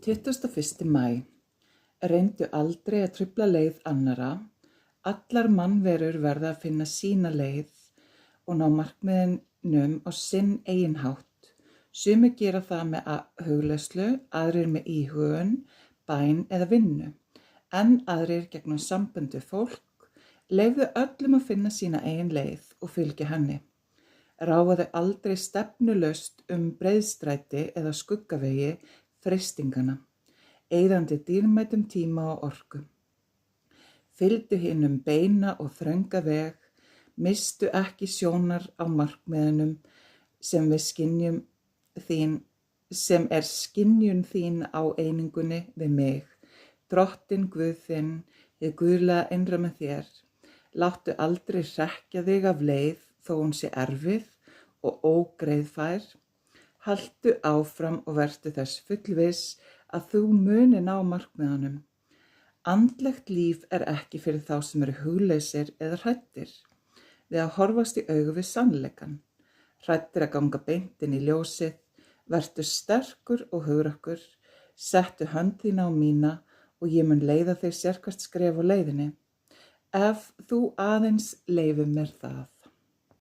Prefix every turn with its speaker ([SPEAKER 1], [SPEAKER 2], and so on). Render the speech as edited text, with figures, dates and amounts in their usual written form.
[SPEAKER 1] 21. maí. Reyndu aldrei að trufla leið annarra. Allar mannverur verða að finna sína leið og ná markmiðunum á sinn eigin hátt. Sumir gera það með hugleiðslu, aðrir með íhugun, bæn eða vinnu, en aðrir gegnum sambönd við fólk. Leyfðu öllum að finna sína eigin leið og fylgja henni. Ráfaðu aldrei stefnulaust breiðstræti eða skuggavegi freistingana, eyðandi dýrmætum tíma og orku. Fylgdu hinum beina og þrönga veg, misstu ekki sjónar á markmiðunum sem er skynjun þín á einingunni við mig, Drottinn Guð þinn, hið guðlega innra með þér. Láttu aldrei hrekkja þig af leið þó hún sé erfið og ógreiðfær. Haltu áfram og vertu þess fullviss að þú muni ná markmiðunum. Andlegt líf er ekki fyrir þá sem eru huglausir eða hræddir við að horfast í augu við sannleikann. Hræddir að ganga beint inn í ljósið, vertu sterkur og hugrakkur, settu hönd þína á mína og ég mun leiða þig sérhvert skref á leiðinni, ef þú aðeins leyfir mér það.